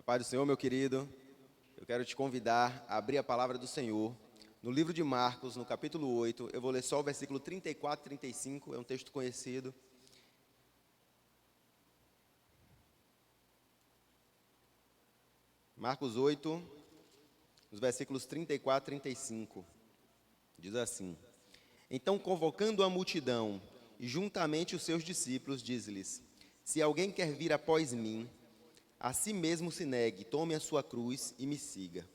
A paz do Senhor, meu querido, eu quero te convidar a abrir a palavra do Senhor no livro de Marcos, no capítulo 8. Eu vou ler só o versículo 34 e 35, é um texto conhecido. Marcos 8, os versículos 34 e 35, diz assim: Então, convocando a multidão e juntamente os seus discípulos, diz-lhes: Se alguém quer vir após mim, a si mesmo se negue, tome a sua cruz e me siga.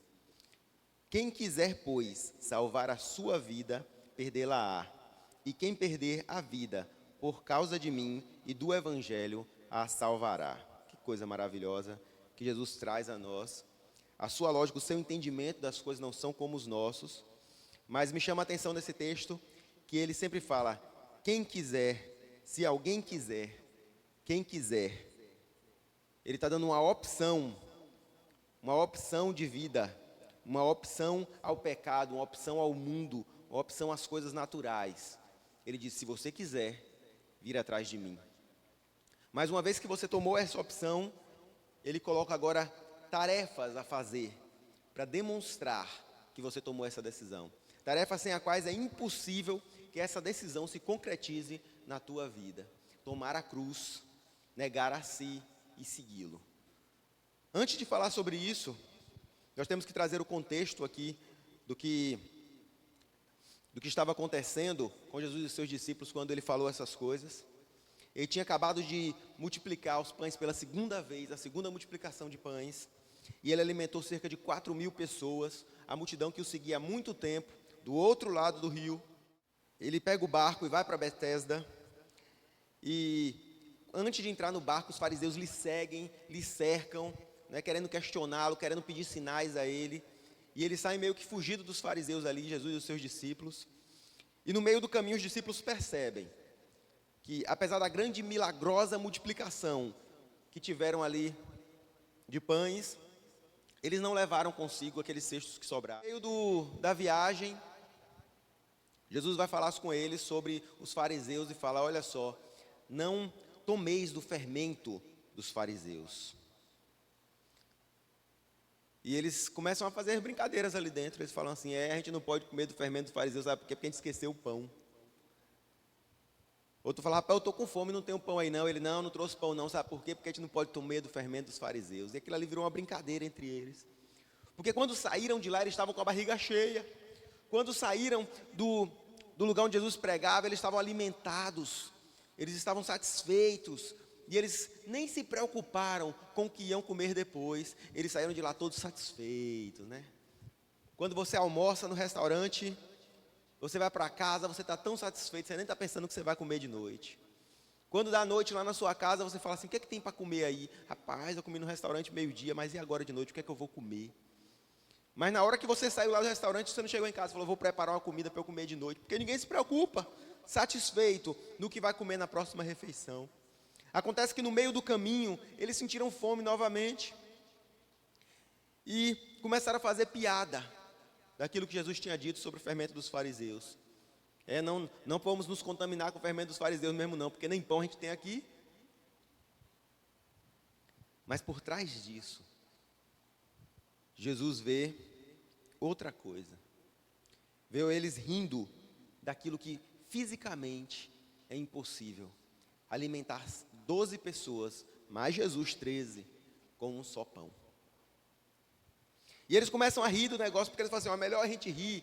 Quem quiser, pois, salvar a sua vida, perdê-la-á. E quem perder a vida por causa de mim e do Evangelho, a salvará. Que coisa maravilhosa que Jesus traz a nós. A sua lógica, o seu entendimento das coisas não são como os nossos. Mas me chama a atenção nesse texto que ele sempre fala: quem quiser, se alguém quiser, quem quiser. Ele está dando uma opção de vida, uma opção ao pecado, uma opção ao mundo, uma opção às coisas naturais. Ele diz: se você quiser, vir atrás de mim. Mas uma vez que você tomou essa opção, ele coloca agora tarefas a fazer, para demonstrar que você tomou essa decisão. Tarefas sem as quais é impossível que essa decisão se concretize na tua vida. Tomar a cruz, negar a si e segui-lo. Antes de falar sobre isso, nós temos que trazer o contexto aqui do que estava acontecendo com Jesus e seus discípulos quando ele falou essas coisas. Ele tinha acabado de multiplicar os pães pela segunda vez, a segunda multiplicação de pães, e ele alimentou cerca de 4.000 pessoas, a multidão que o seguia há muito tempo, do outro lado do rio. Ele pega o barco e vai para Betesda, e antes de entrar no barco, os fariseus lhe seguem, lhe cercam, querendo questioná-lo, querendo pedir sinais a ele. E ele sai meio que fugido dos fariseus ali, Jesus e os seus discípulos. E no meio do caminho os discípulos percebem que, apesar da grande e milagrosa multiplicação que tiveram ali de pães, eles não levaram consigo aqueles cestos que sobraram. No meio da viagem, Jesus vai falar com eles sobre os fariseus e fala: olha só, não tomeis do fermento dos fariseus. E eles começam a fazer brincadeiras ali dentro. Eles falam assim: a gente não pode comer do fermento dos fariseus, sabe por quê? Porque a gente esqueceu o pão. Outro fala: rapaz, eu estou com fome, não tenho pão aí não. Ele: não trouxe pão não, sabe por quê? Porque a gente não pode comer do fermento dos fariseus. E aquilo ali virou uma brincadeira entre eles. Porque quando saíram de lá, eles estavam com a barriga cheia. Quando saíram do lugar onde Jesus pregava, eles estavam alimentados. Eles estavam satisfeitos, e eles nem se preocuparam com o que iam comer depois. Eles saíram de lá todos satisfeitos, Quando você almoça no restaurante, você vai para casa, você está tão satisfeito, você nem está pensando o que você vai comer de noite. Quando dá noite lá na sua casa, você fala assim: o que é que tem para comer aí? Rapaz, eu comi no restaurante meio-dia, mas e agora de noite, o que é que eu vou comer? Mas na hora que você saiu lá do restaurante, você não chegou em casa e falou: vou preparar uma comida para eu comer de noite, porque ninguém se preocupa, satisfeito no que vai comer na próxima refeição. Acontece que no meio do caminho, eles sentiram fome novamente e começaram a fazer piada daquilo que Jesus tinha dito sobre o fermento dos fariseus. Não vamos nos contaminar com o fermento dos fariseus mesmo não, porque nem pão a gente tem aqui. Mas por trás disso, Jesus vê outra coisa. Vê eles rindo daquilo que fisicamente é impossível. Alimentar 12 pessoas, mais Jesus 13, com um só pão. E eles começam a rir do negócio, porque eles falam assim: é melhor a gente rir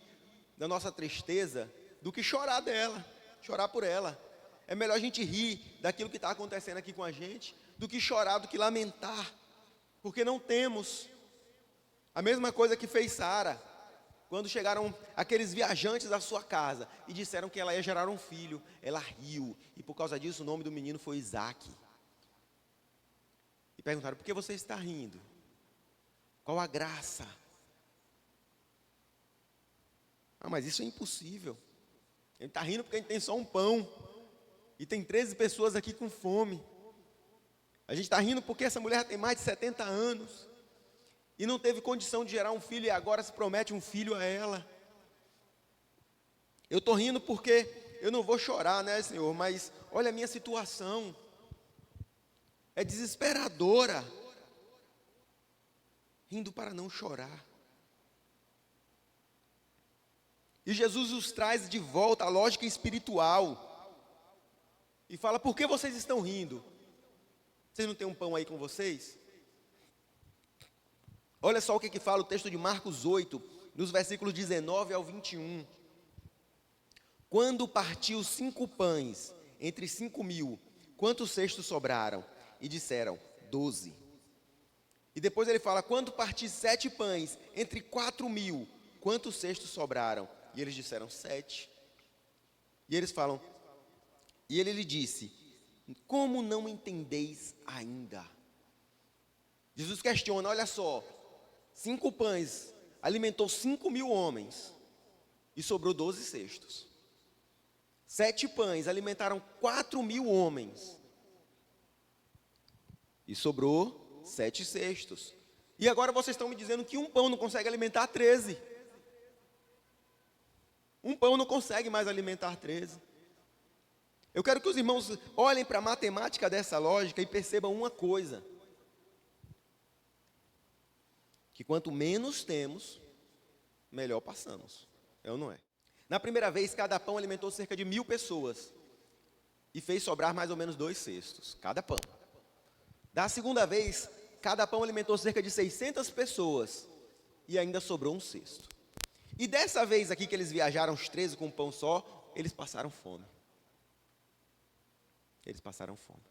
da nossa tristeza do que chorar dela, chorar por ela. É melhor a gente rir daquilo que está acontecendo aqui com a gente, do que chorar, do que lamentar, porque não temos. A mesma coisa que fez Sara, quando chegaram aqueles viajantes à sua casa e disseram que ela ia gerar um filho, ela riu, e por causa disso o nome do menino foi Isaac. E perguntaram: por que você está rindo? Qual a graça? Mas isso é impossível. Ele está rindo porque a gente tem só um pão, e tem 13 pessoas aqui com fome. A gente está rindo porque essa mulher tem mais de 70 anos, e não teve condição de gerar um filho, e agora se promete um filho a ela. Eu estou rindo porque eu não vou chorar, Senhor, mas olha a minha situação, é desesperadora. rindo para não chorar. E Jesus os traz de volta à lógica espiritual. E fala, por que vocês estão rindo? Vocês não têm um pão aí com vocês? Olha só o que fala o texto de Marcos 8, nos versículos 19 ao 21. Quando partiu 5 pães entre 5.000, quantos cestos sobraram? E disseram, 12. E depois ele fala, quando partiu 7 pães entre 4.000, quantos cestos sobraram? E eles disseram, 7. E eles falam, e ele lhe disse, como não entendeis ainda? Jesus questiona, olha só, 5 pães alimentou 5.000 homens e sobrou 12 cestos. 7 pães alimentaram 4.000 homens e sobrou 7 cestos. E agora vocês estão me dizendo que um pão não consegue alimentar 13. Um pão não consegue mais alimentar 13. Eu quero que os irmãos olhem para a matemática dessa lógica e percebam uma coisa. Que quanto menos temos, melhor passamos. É ou não é? Na primeira vez, cada pão alimentou cerca de 1.000 pessoas. E fez sobrar mais ou menos 2 cestos, cada pão. Da segunda vez, cada pão alimentou cerca de 600 pessoas. E ainda sobrou um cesto. E dessa vez aqui que eles viajaram os 13 com um pão só, eles passaram fome. Eles passaram fome.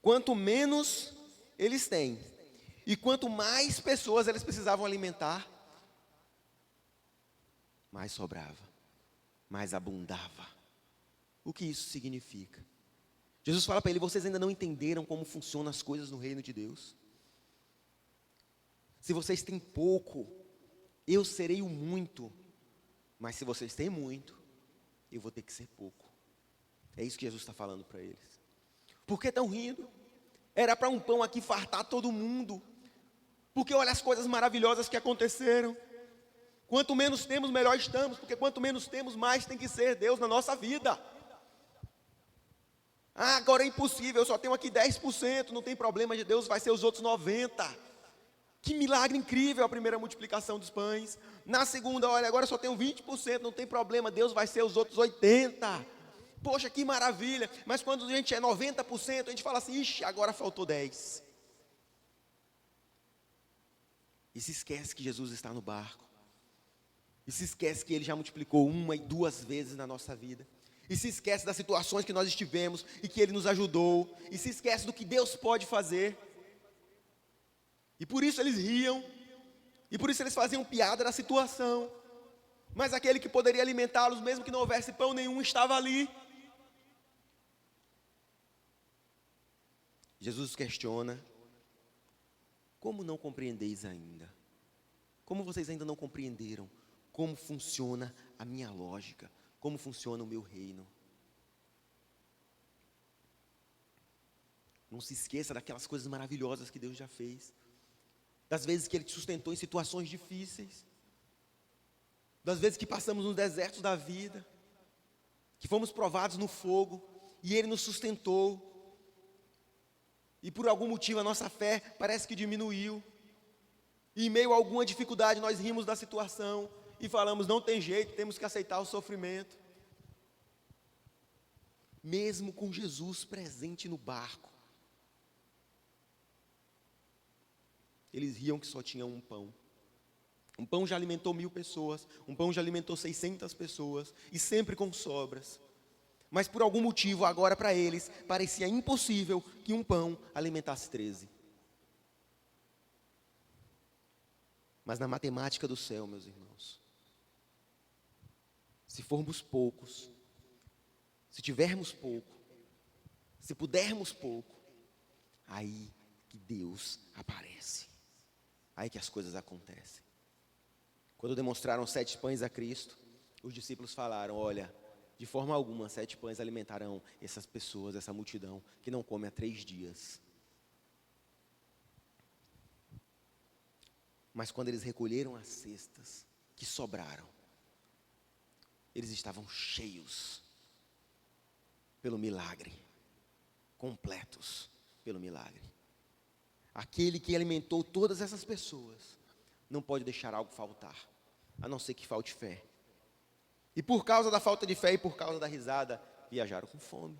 Quanto menos eles têm, e quanto mais pessoas eles precisavam alimentar, mais sobrava, mais abundava. O que isso significa? Jesus fala para ele, vocês ainda não entenderam como funcionam as coisas no reino de Deus? Se vocês têm pouco, eu serei o muito. Mas se vocês têm muito, eu vou ter que ser pouco. É isso que Jesus está falando para eles. Por que estão rindo? Era para um pão aqui fartar todo mundo. Porque olha as coisas maravilhosas que aconteceram. Quanto menos temos, melhor estamos. Porque quanto menos temos, mais tem que ser Deus na nossa vida. Ah, agora é impossível, eu só tenho aqui 10%, não tem problema, de Deus vai ser os outros 90%. Que milagre incrível a primeira multiplicação dos pães. Na segunda, olha, agora eu só tenho 20%, não tem problema, Deus vai ser os outros 80%. Poxa, que maravilha. Mas quando a gente é 90%, a gente fala assim, ixi, agora faltou 10%. E se esquece que Jesus está no barco. E se esquece que Ele já multiplicou 1 e 2 vezes na nossa vida. E se esquece das situações que nós estivemos e que Ele nos ajudou. E se esquece do que Deus pode fazer. E por isso eles riam. E por isso eles faziam piada da situação. Mas aquele que poderia alimentá-los, mesmo que não houvesse pão nenhum, estava ali. Jesus questiona, como não compreendeis ainda? Como vocês ainda não compreenderam como funciona a minha lógica? Como funciona o meu reino? Não se esqueça daquelas coisas maravilhosas que Deus já fez. Das vezes que Ele te sustentou em situações difíceis. Das vezes que passamos nos desertos da vida. Que fomos provados no fogo. E Ele nos sustentou. E por algum motivo a nossa fé parece que diminuiu. E em meio a alguma dificuldade nós rimos da situação. E falamos, não tem jeito, temos que aceitar o sofrimento. Mesmo com Jesus presente no barco. Eles riam que só tinham um pão. Um pão já alimentou 1.000 pessoas. Um pão já alimentou 600 pessoas. E sempre com sobras. Mas por algum motivo, agora para eles, parecia impossível que um pão alimentasse 13. Mas na matemática do céu, meus irmãos, se formos poucos, se tivermos pouco, se pudermos pouco, aí que Deus aparece. Aí que as coisas acontecem. Quando demonstraram 7 pães a Cristo, os discípulos falaram, olha, de forma alguma 7 pães alimentarão essas pessoas, essa multidão, que não come há 3 dias. Mas quando eles recolheram as cestas que sobraram, eles estavam cheios pelo milagre, completos pelo milagre. Aquele que alimentou todas essas pessoas não pode deixar algo faltar, a não ser que falte fé. E por causa da falta de fé e por causa da risada, viajaram com fome.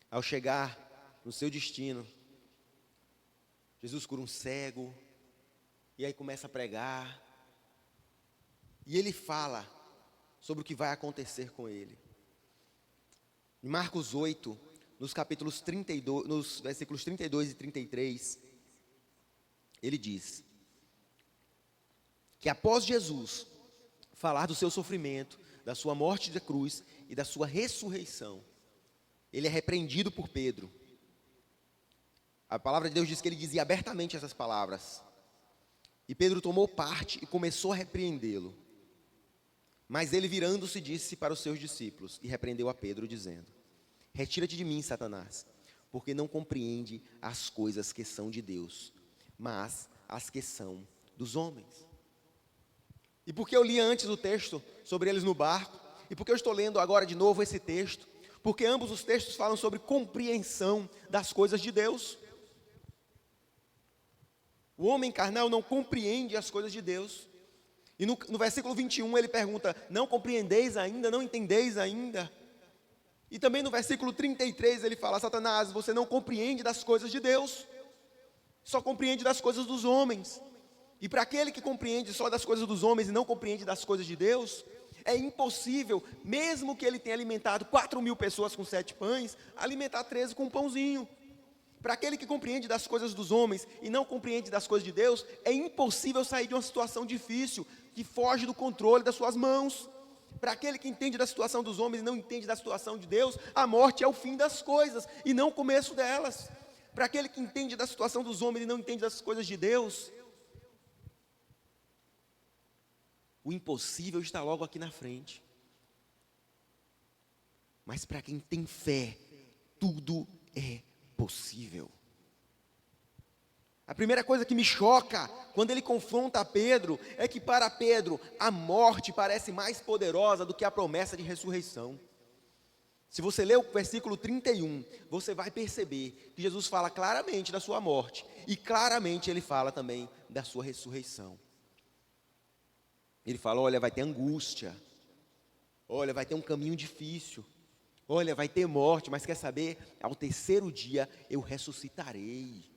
Ao chegar no seu destino, Jesus cura um cego, e aí começa a pregar, e ele fala sobre o que vai acontecer com ele. Em Marcos 8, nos versículos 32 e 33, ele diz que após Jesus falar do seu sofrimento, da sua morte da cruz e da sua ressurreição, ele é repreendido por Pedro. A palavra de Deus diz que ele dizia abertamente essas palavras. E Pedro tomou parte e começou a repreendê-lo. Mas ele, virando-se, disse para os seus discípulos e repreendeu a Pedro, dizendo: retira-te de mim, Satanás, porque não compreende as coisas que são de Deus, mas as que são dos homens. E porque eu li antes o texto sobre eles no barco, e porque eu estou lendo agora de novo esse texto, porque ambos os textos falam sobre compreensão das coisas de Deus. O homem carnal não compreende as coisas de Deus. E no versículo 21 ele pergunta: não compreendeis ainda, não entendeis ainda? E também no versículo 33 ele fala: Satanás, você não compreende das coisas de Deus, só compreende das coisas dos homens. E para aquele que compreende só das coisas dos homens e não compreende das coisas de Deus, é impossível, mesmo que ele tenha alimentado 4.000 pessoas com 7 pães, alimentar 13 com um pãozinho. Para aquele que compreende das coisas dos homens e não compreende das coisas de Deus, é impossível sair de uma situação difícil, que foge do controle das suas mãos. Para aquele que entende da situação dos homens e não entende da situação de Deus, a morte é o fim das coisas e não o começo delas. Para aquele que entende da situação dos homens e não entende das coisas de Deus, o impossível está logo aqui na frente. Mas para quem tem fé, tudo é possível. A primeira coisa que me choca quando ele confronta Pedro é que para Pedro a morte parece mais poderosa do que a promessa de ressurreição. Se você ler o versículo 31, você vai perceber que Jesus fala claramente da sua morte e claramente ele fala também da sua ressurreição. Ele fala: olha, vai ter angústia, olha, vai ter um caminho difícil, olha, vai ter morte, mas quer saber? Ao terceiro dia eu ressuscitarei.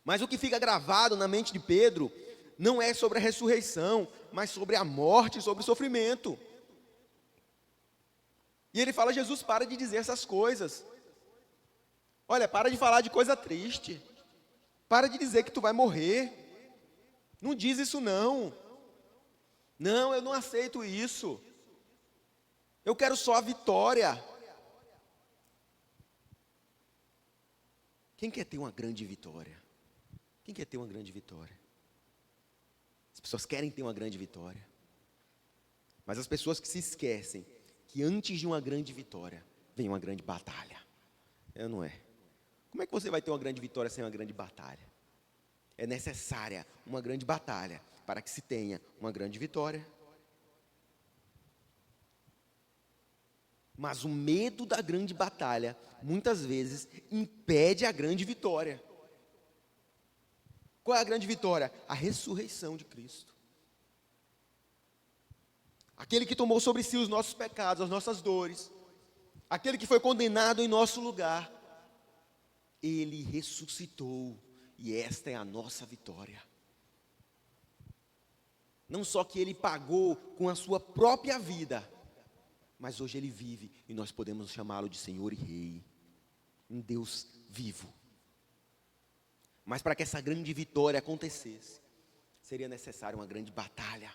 Mas o que fica gravado na mente de Pedro não é sobre a ressurreição, mas sobre a morte e sobre o sofrimento. E ele fala: Jesus, para de dizer essas coisas. Olha, para de falar de coisa triste. Para de dizer que tu vai morrer. Não diz isso não. Não, eu não aceito isso. Eu quero só a vitória. Quem quer ter uma grande vitória? Quem quer ter uma grande vitória? As pessoas querem ter uma grande vitória. Mas as pessoas que se esquecem que antes de uma grande vitória vem uma grande batalha. É ou não é? Como é que você vai ter uma grande vitória sem uma grande batalha? É necessária uma grande batalha para que se tenha uma grande vitória. Mas o medo da grande batalha, muitas vezes, impede a grande vitória. Qual é a grande vitória? A ressurreição de Cristo. Aquele que tomou sobre si os nossos pecados, as nossas dores. Aquele que foi condenado em nosso lugar. Ele ressuscitou. E esta é a nossa vitória. Não só que ele pagou com a sua própria vida, mas hoje ele vive e nós podemos chamá-lo de Senhor e Rei. Um Deus vivo. Mas para que essa grande vitória acontecesse, seria necessária uma grande batalha.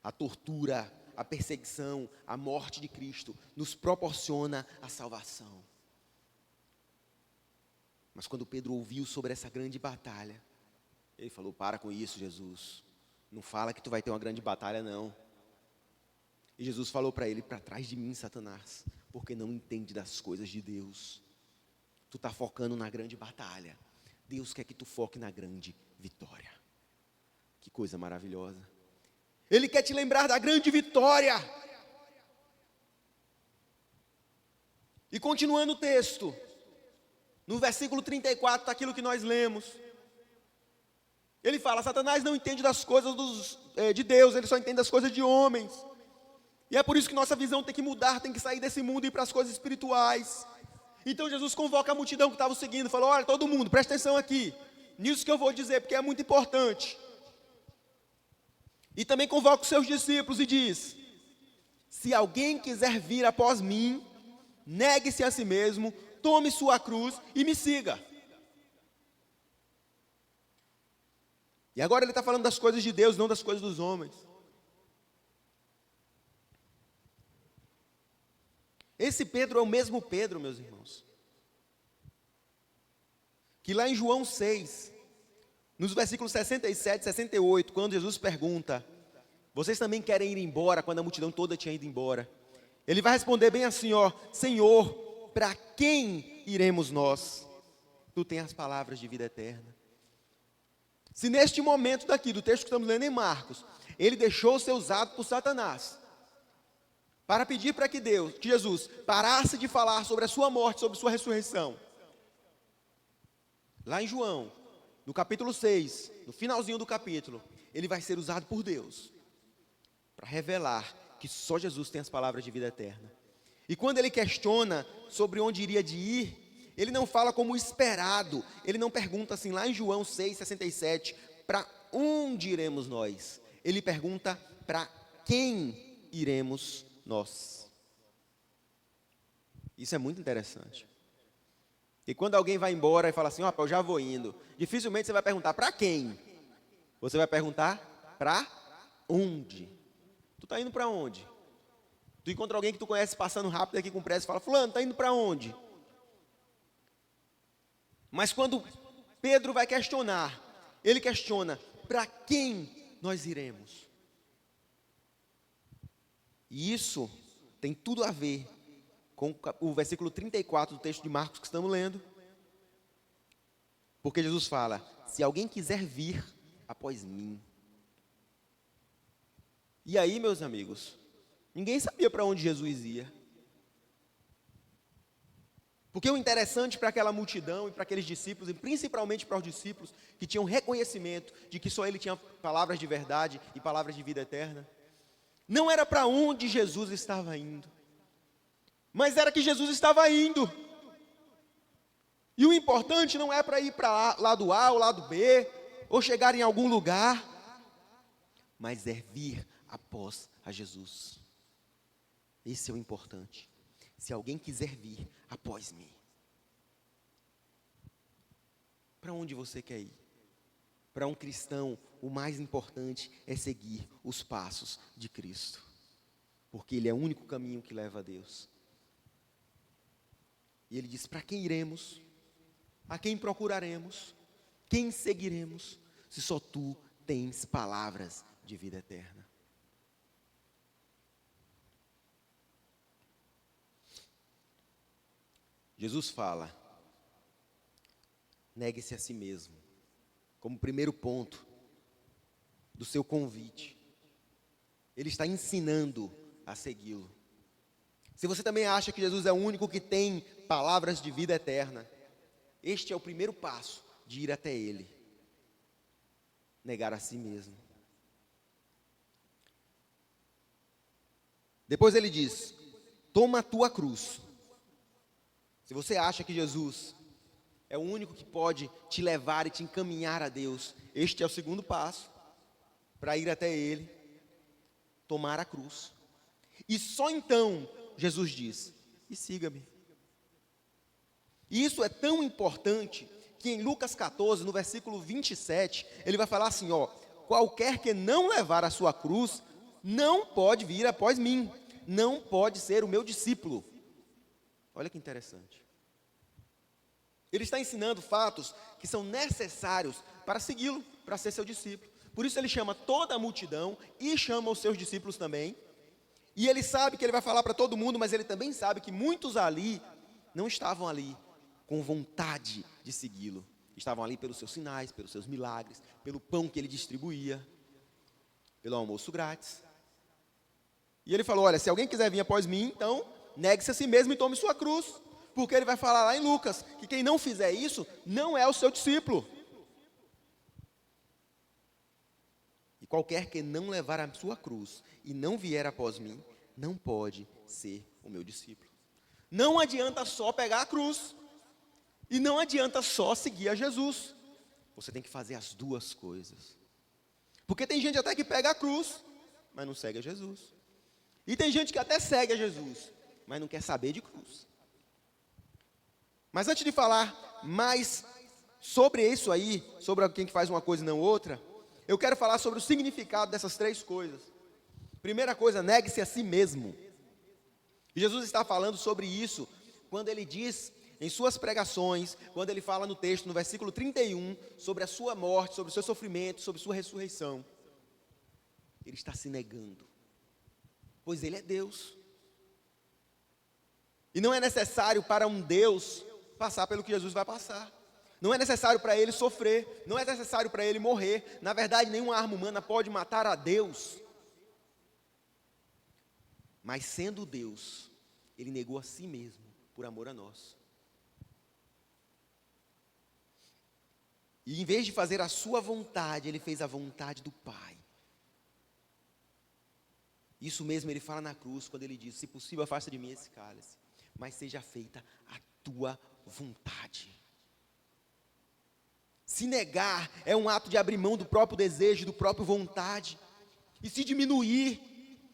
A tortura, a perseguição, a morte de Cristo nos proporciona a salvação. Mas quando Pedro ouviu sobre essa grande batalha, ele falou: para com isso, Jesus. Não fala que tu vai ter uma grande batalha, não. E Jesus falou para ele: para trás de mim, Satanás, porque não entende das coisas de Deus. Tu está focando na grande batalha. Deus quer que tu foque na grande vitória. Que coisa maravilhosa. Ele quer te lembrar da grande vitória. E continuando o texto, No versículo 34 está aquilo que nós lemos. Ele fala, Satanás não entende das coisas de Deus, ele só entende das coisas de homens. E é por isso que nossa visão tem que mudar, tem que sair desse mundo e ir para as coisas espirituais. Então Jesus convoca a multidão que estava o seguindo, falou, olha, todo mundo, presta atenção aqui, nisso que eu vou dizer, porque é muito importante. E também convoca os seus discípulos e diz, se alguém quiser vir após mim, negue-se a si mesmo, tome sua cruz e me siga. E agora ele está falando das coisas de Deus, não das coisas dos homens. Esse Pedro é o mesmo Pedro, meus irmãos, que lá em João 6, nos versículos 67 e 68, quando Jesus pergunta, vocês também querem ir embora, quando a multidão toda tinha ido embora, ele vai responder bem assim, ó, Senhor, para quem iremos nós? Tu tens as palavras de vida eterna. Se neste momento daqui, do texto que estamos lendo em Marcos, ele deixou ser usado por Satanás, para pedir para que Jesus, parasse de falar sobre a sua morte, sobre a sua ressurreição. Lá em João, no capítulo 6, no finalzinho do capítulo, ele vai ser usado por Deus, para revelar que só Jesus tem as palavras de vida eterna. E quando ele questiona sobre onde iria de ir, ele não fala como esperado, ele não pergunta assim, lá em João 6, 67, para onde iremos nós? Ele pergunta, para quem iremos nós? Isso é muito interessante. E quando alguém vai embora e fala assim, ó, eu já vou indo, dificilmente você vai perguntar, para quem? Você vai perguntar, para onde? Tu está indo para onde? Tu encontra alguém que tu conhece passando rápido aqui com pressa e fala, fulano, está indo para onde? Mas quando Pedro vai questionar, ele questiona, para quem nós iremos? E isso tem tudo a ver com o versículo 34 do texto de Marcos que estamos lendo. Porque Jesus fala, se alguém quiser vir após mim. E aí, meus amigos, ninguém sabia para onde Jesus ia. Porque o interessante para aquela multidão e para aqueles discípulos, e principalmente para os discípulos que tinham reconhecimento de que só ele tinha palavras de verdade e palavras de vida eterna, não era para onde Jesus estava indo, mas era que Jesus estava indo. E o importante não é para ir para lado A ou lado B, ou chegar em algum lugar, mas é vir após a Jesus. Esse é o importante. Se alguém quiser vir após mim. Para onde você quer ir? Para um cristão, o mais importante é seguir os passos de Cristo. Porque Ele é o único caminho que leva a Deus. E Ele diz, para quem iremos? A quem procuraremos? Quem seguiremos? Se só Tu tens palavras de vida eterna. Jesus fala, negue-se a si mesmo, como primeiro ponto do seu convite. Ele está ensinando a segui-lo. Se você também acha que Jesus é o único que tem palavras de vida eterna, este é o primeiro passo de ir até Ele. Negar a si mesmo. Depois ele diz, toma a tua cruz. Se você acha que Jesus é o único que pode te levar e te encaminhar a Deus, este é o segundo passo para ir até Ele, tomar a cruz. E só então Jesus diz, e siga-me. E isso é tão importante que em Lucas 14, no versículo 27, ele vai falar assim, ó, qualquer que não levar a sua cruz, não pode vir após mim, não pode ser o meu discípulo. Olha que interessante. Ele está ensinando fatos que são necessários para segui-lo, para ser seu discípulo. Por isso ele chama toda a multidão e chama os seus discípulos também. E ele sabe que ele vai falar para todo mundo, mas ele também sabe que muitos ali não estavam ali com vontade de segui-lo. Estavam ali pelos seus sinais, pelos seus milagres, pelo pão que ele distribuía, pelo almoço grátis. E ele falou, olha, se alguém quiser vir após mim, então negue-se a si mesmo e tome sua cruz. Porque ele vai falar lá em Lucas, que quem não fizer isso, não é o seu discípulo. E qualquer que não levar a sua cruz e não vier após mim, não pode ser o meu discípulo. Não adianta só pegar a cruz. E não adianta só seguir a Jesus. Você tem que fazer as duas coisas. Porque tem gente até que pega a cruz, mas não segue a Jesus. E tem gente que até segue a Jesus, mas não quer saber de cruz. Mas antes de falar mais sobre isso aí, sobre quem que faz uma coisa e não outra, eu quero falar sobre o significado dessas três coisas. Primeira coisa, negue-se a si mesmo. E Jesus está falando sobre isso quando ele diz em suas pregações, quando ele fala no texto, no versículo 31, sobre a sua morte, sobre o seu sofrimento, sobre sua ressurreição. Ele está se negando, pois ele é Deus. E não é necessário para um Deus passar pelo que Jesus vai passar. Não é necessário para ele sofrer, não é necessário para ele morrer. Na verdade, nenhuma arma humana pode matar a Deus. Mas sendo Deus, ele negou a si mesmo por amor a nós. E em vez de fazer a sua vontade, ele fez a vontade do Pai. Isso mesmo ele fala na cruz, quando ele diz: se possível, afasta de mim esse cálice, mas seja feita a tua vontade. Se negar é um ato de abrir mão do próprio desejo, do próprio vontade, e se diminuir.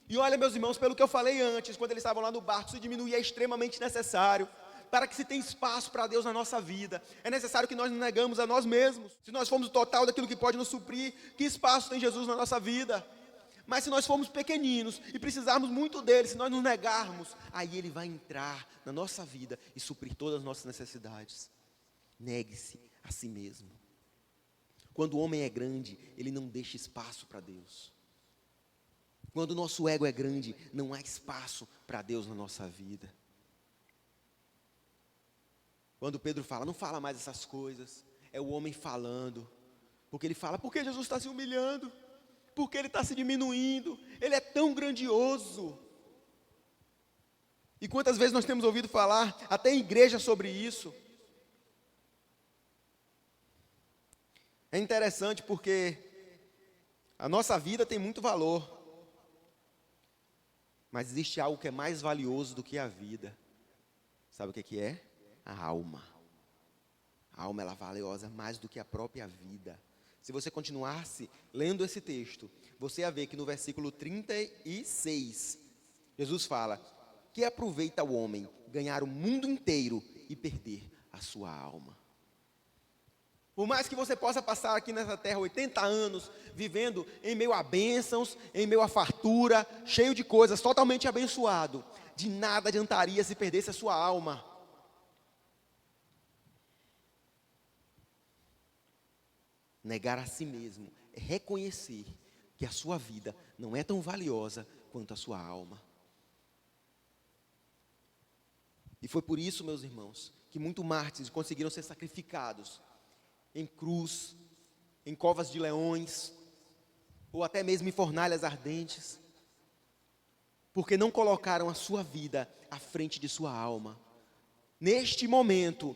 E olha, meus irmãos, pelo que eu falei antes, quando eles estavam lá no barco, se diminuir é extremamente necessário, para que se tenha espaço para Deus na nossa vida. É necessário que nós nos negamos a nós mesmos. Se nós formos o total daquilo que pode nos suprir, que espaço tem Jesus na nossa vida? Mas se nós formos pequeninos e precisarmos muito dele, se nós nos negarmos, aí ele vai entrar na nossa vida e suprir todas as nossas necessidades. Negue-se a si mesmo. Quando o homem é grande, ele não deixa espaço para Deus. Quando o nosso ego é grande, não há espaço para Deus na nossa vida. Quando Pedro fala, não fala mais essas coisas, é o homem falando. Porque ele fala, por que Jesus está se humilhando? Por que ele está se diminuindo? Ele é tão grandioso. E quantas vezes nós temos ouvido falar, até em igreja, sobre isso. É interessante porque a nossa vida tem muito valor. Mas existe algo que é mais valioso do que a vida. Sabe o que é? A alma. A alma ela é valiosa mais do que a própria vida. Se você continuasse lendo esse texto, você ia ver que no versículo 36, Jesus fala: que aproveita o homem ganhar o mundo inteiro e perder a sua alma. Por mais que você possa passar aqui nessa terra 80 anos, vivendo em meio a bênçãos, em meio a fartura, cheio de coisas, totalmente abençoado, de nada adiantaria se perdesse a sua alma. Negar a si mesmo é reconhecer que a sua vida não é tão valiosa quanto a sua alma. E foi por isso, meus irmãos, que muitos mártires conseguiram ser sacrificados em cruz, em covas de leões, ou até mesmo em fornalhas ardentes, porque não colocaram a sua vida à frente de sua alma. Neste momento,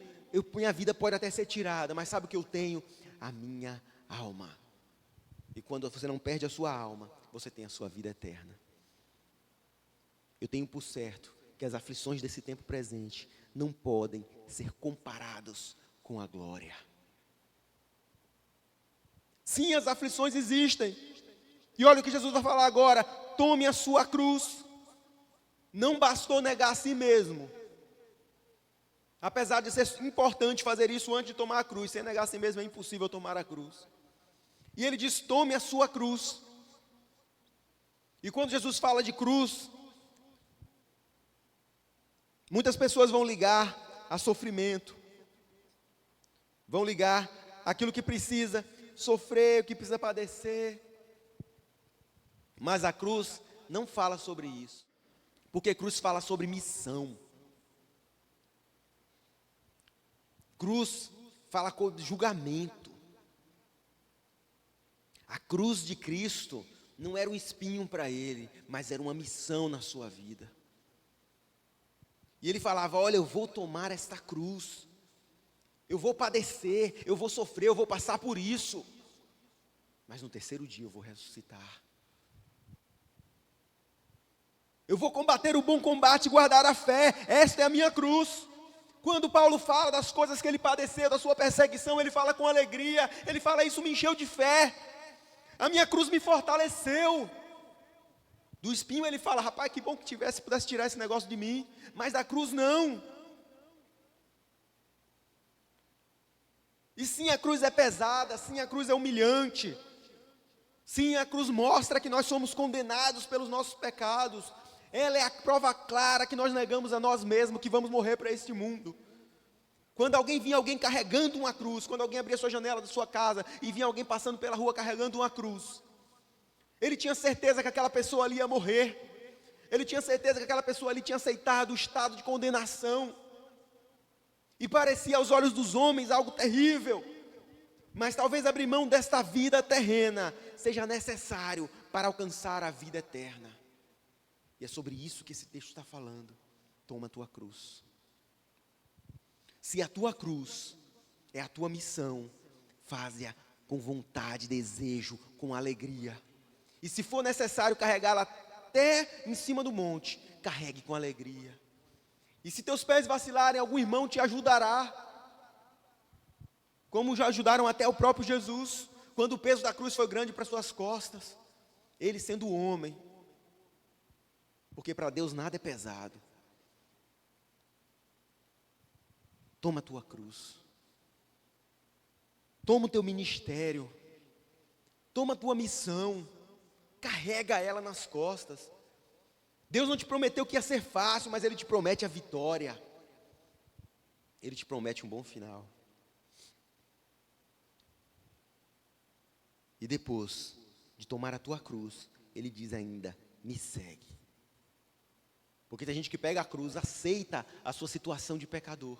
minha vida pode até ser tirada, mas sabe o que eu tenho? A minha alma. E quando você não perde a sua alma, você tem a sua vida eterna. Eu tenho por certo que as aflições desse tempo presente não podem ser comparados com a glória. Sim, as aflições existem. E olha o que Jesus vai falar agora: tome a sua cruz. Não bastou negar a si mesmo. Apesar de ser importante fazer isso antes de tomar a cruz, sem negar a si mesmo é impossível tomar a cruz. E ele diz: tome a sua cruz. E quando Jesus fala de cruz, muitas pessoas vão ligar a sofrimento, vão ligar aquilo que precisa sofrer, o que precisa padecer. Mas a cruz não fala sobre isso, porque cruz fala sobre missão. Cruz fala de julgamento. A cruz de Cristo não era um espinho para ele, mas era uma missão na sua vida. E ele falava, olha, eu vou tomar esta cruz. Eu vou padecer, eu vou sofrer, eu vou passar por isso. Mas no terceiro dia eu vou ressuscitar. Eu vou combater o bom combate e guardar a fé. Esta é a minha cruz. Quando Paulo fala das coisas que ele padeceu, da sua perseguição, ele fala com alegria. Ele fala, isso me encheu de fé. A minha cruz me fortaleceu. Do espinho ele fala, rapaz, que bom que pudesse tirar esse negócio de mim. Mas da cruz não. E sim, a cruz é pesada, sim, a cruz é humilhante. Sim, a cruz mostra que nós somos condenados pelos nossos pecados. Ela é a prova clara que nós negamos a nós mesmos, que vamos morrer para este mundo. Quando vinha alguém carregando uma cruz, quando alguém abria a sua janela da sua casa e vinha alguém passando pela rua carregando uma cruz, ele tinha certeza que aquela pessoa ali ia morrer. Ele tinha certeza que aquela pessoa ali tinha aceitado o estado de condenação. E parecia aos olhos dos homens algo terrível. Mas talvez abrir mão desta vida terrena seja necessário para alcançar a vida eterna. E é sobre isso que esse texto está falando. Toma a tua cruz. Se a tua cruz é a tua missão, faze-a com vontade, desejo, com alegria. E se for necessário carregá-la até em cima do monte, carregue com alegria. E se teus pés vacilarem, algum irmão te ajudará. Como já ajudaram até o próprio Jesus, quando o peso da cruz foi grande para suas costas. Ele sendo homem. Porque para Deus nada é pesado. Toma a tua cruz. Toma o teu ministério. Toma a tua missão. Carrega ela nas costas. Deus não te prometeu que ia ser fácil, mas Ele te promete a vitória. Ele te promete um bom final. E depois de tomar a tua cruz, Ele diz ainda, me segue. Porque tem gente que pega a cruz, aceita a sua situação de pecador,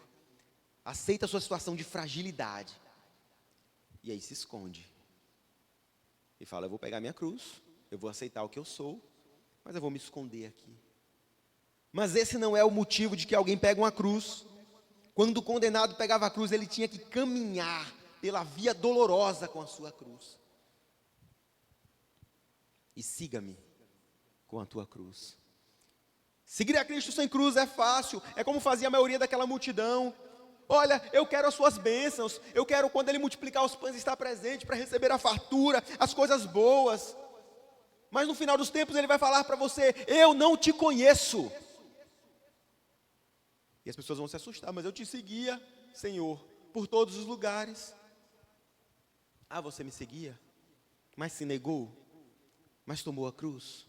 aceita a sua situação de fragilidade, e aí se esconde. E fala, eu vou pegar minha cruz, eu vou aceitar o que eu sou, mas eu vou me esconder aqui. Mas esse não é o motivo de que alguém pega uma cruz. Quando o condenado pegava a cruz, ele tinha que caminhar pela via dolorosa com a sua cruz. E siga-me com a tua cruz. Seguir a Cristo sem cruz é fácil, é como fazia a maioria daquela multidão. Olha, eu quero as suas bênçãos, eu quero quando Ele multiplicar os pães estar presente para receber a fartura, as coisas boas. Mas no final dos tempos Ele vai falar para você, eu não te conheço. E as pessoas vão se assustar, mas eu te seguia, Senhor, por todos os lugares. Ah, você me seguia, mas se negou, mas tomou a cruz.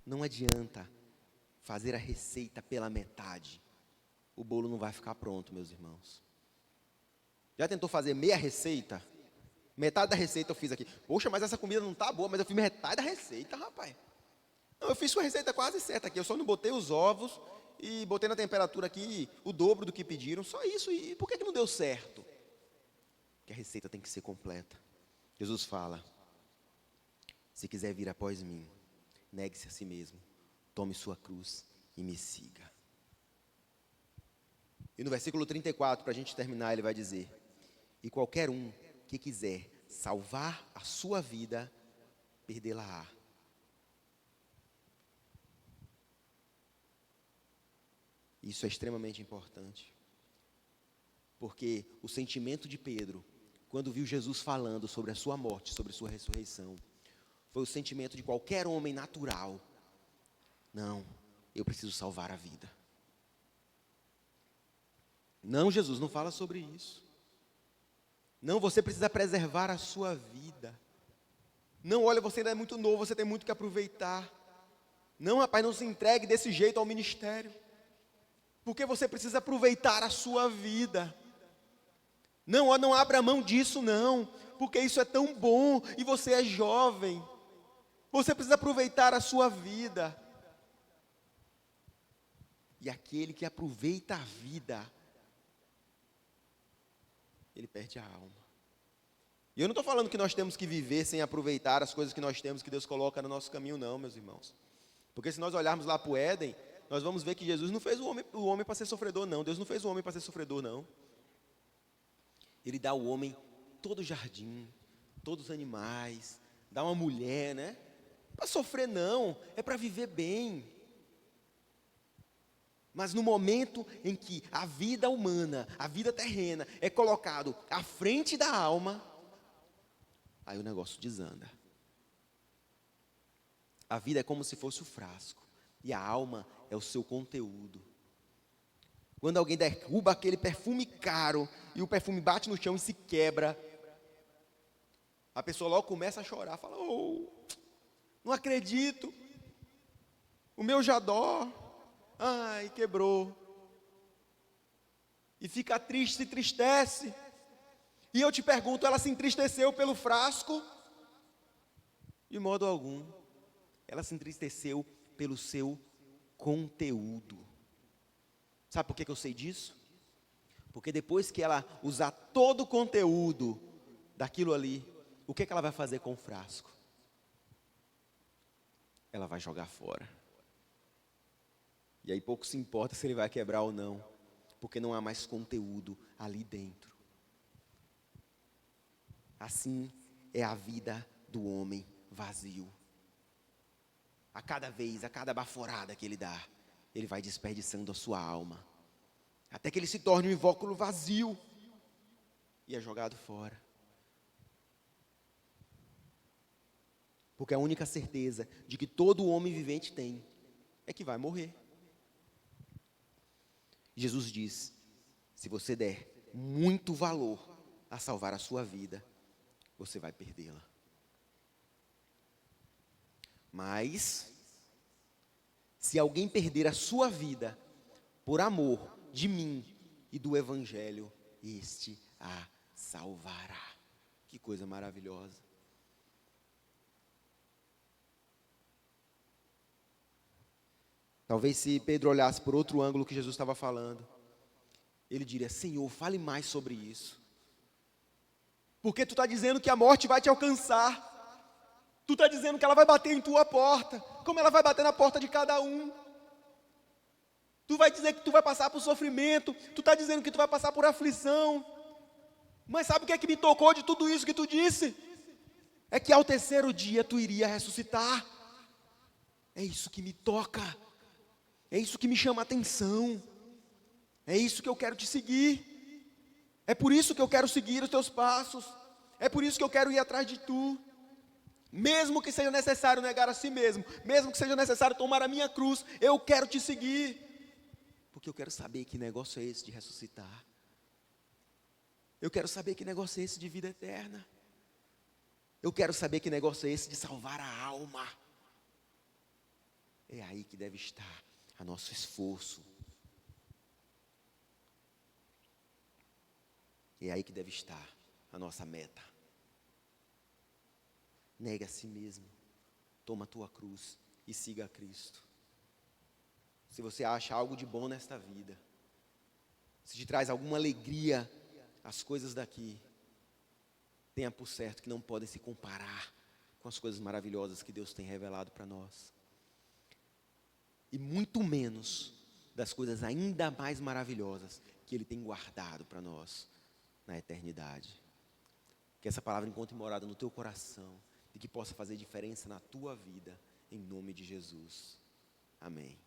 Não adianta fazer a receita pela metade. O bolo não vai ficar pronto, meus irmãos. Já tentou fazer meia receita? Metade da receita eu fiz aqui. Poxa, mas essa comida não está boa, mas eu fiz metade da receita, rapaz. Não, eu fiz com a receita quase certa aqui. Eu só não botei os ovos e botei na temperatura aqui o dobro do que pediram. Só isso. E por que não deu certo? Porque a receita tem que ser completa. Jesus fala, se quiser vir após mim, negue-se a si mesmo, tome sua cruz e me siga. E no versículo 34, para a gente terminar, ele vai dizer, e qualquer um que quiser salvar a sua vida, perdê-la-á. Isso é extremamente importante. Porque o sentimento de Pedro, quando viu Jesus falando sobre a sua morte, sobre a sua ressurreição, foi o sentimento de qualquer homem natural. Não, eu preciso salvar a vida. Não, Jesus, não fala sobre isso. Não, você precisa preservar a sua vida. Não, olha, você ainda é muito novo, você tem muito que aproveitar. Não, rapaz, não se entregue desse jeito ao ministério. Porque você precisa aproveitar a sua vida. Não, não abra mão disso não, porque isso é tão bom e você é jovem. Você precisa aproveitar a sua vida. E aquele que aproveita a vida, ele perde a alma. E eu não estou falando que nós temos que viver sem aproveitar as coisas que nós temos, que Deus coloca no nosso caminho, não, meus irmãos. Porque se nós olharmos lá para o Éden, nós vamos ver que Jesus não fez o homem para ser sofredor, não. Deus não fez o homem para ser sofredor, não. Ele dá ao homem todo o jardim, todos os animais, dá uma mulher, né? Para sofrer não, é para viver bem. Mas no momento em que a vida humana, a vida terrena, é colocado à frente da alma, aí o negócio desanda. A vida é como se fosse o frasco, e a alma é o seu conteúdo. Quando alguém derruba aquele perfume caro, e o perfume bate no chão e se quebra, a pessoa logo começa a chorar, fala, oh, não acredito, o meu jadó, ai, quebrou. E fica triste, se entristece. E eu te pergunto, ela se entristeceu pelo frasco? De modo algum. Ela se entristeceu pelo seu conteúdo. Sabe por que eu sei disso? Porque depois que ela usar todo o conteúdo daquilo ali, o que ela vai fazer com o frasco? Ela vai jogar fora. E aí pouco se importa se ele vai quebrar ou não, porque não há mais conteúdo ali dentro. Assim é a vida do homem vazio. A cada vez, a cada baforada que ele dá, ele vai desperdiçando a sua alma, até que ele se torne um invólucro vazio e é jogado fora. Porque a única certeza de que todo homem vivente tem é que vai morrer. Jesus diz, se você der muito valor a salvar a sua vida, você vai perdê-la. Mas, se alguém perder a sua vida por amor de mim e do Evangelho, este a salvará. Que coisa maravilhosa. Talvez se Pedro olhasse por outro ângulo que Jesus estava falando, ele diria, Senhor, fale mais sobre isso. Porque tu está dizendo que a morte vai te alcançar. Tu está dizendo que ela vai bater em tua porta, como ela vai bater na porta de cada um. Tu vai dizer que tu vai passar por sofrimento, tu está dizendo que tu vai passar por aflição. Mas sabe o que é que me tocou de tudo isso que tu disse? É que ao terceiro dia tu iria ressuscitar. É isso que me toca. É isso que me chama a atenção. É isso que eu quero te seguir. É por isso que eu quero seguir os teus passos. É por isso que eu quero ir atrás de tu. Mesmo que seja necessário negar a si mesmo, mesmo que seja necessário tomar a minha cruz, eu quero te seguir. Porque eu quero saber que negócio é esse de ressuscitar. Eu quero saber que negócio é esse de vida eterna. Eu quero saber que negócio é esse de salvar a alma. É aí que deve estar a nosso esforço. É aí que deve estar a nossa meta. Nega a si mesmo, toma a tua cruz e siga a Cristo. Se você acha algo de bom nesta vida, se te traz alguma alegria as coisas daqui, tenha por certo que não podem se comparar com as coisas maravilhosas que Deus tem revelado para nós. E muito menos das coisas ainda mais maravilhosas que Ele tem guardado para nós na eternidade. Que essa palavra encontre morada no teu coração e que possa fazer diferença na tua vida, em nome de Jesus. Amém.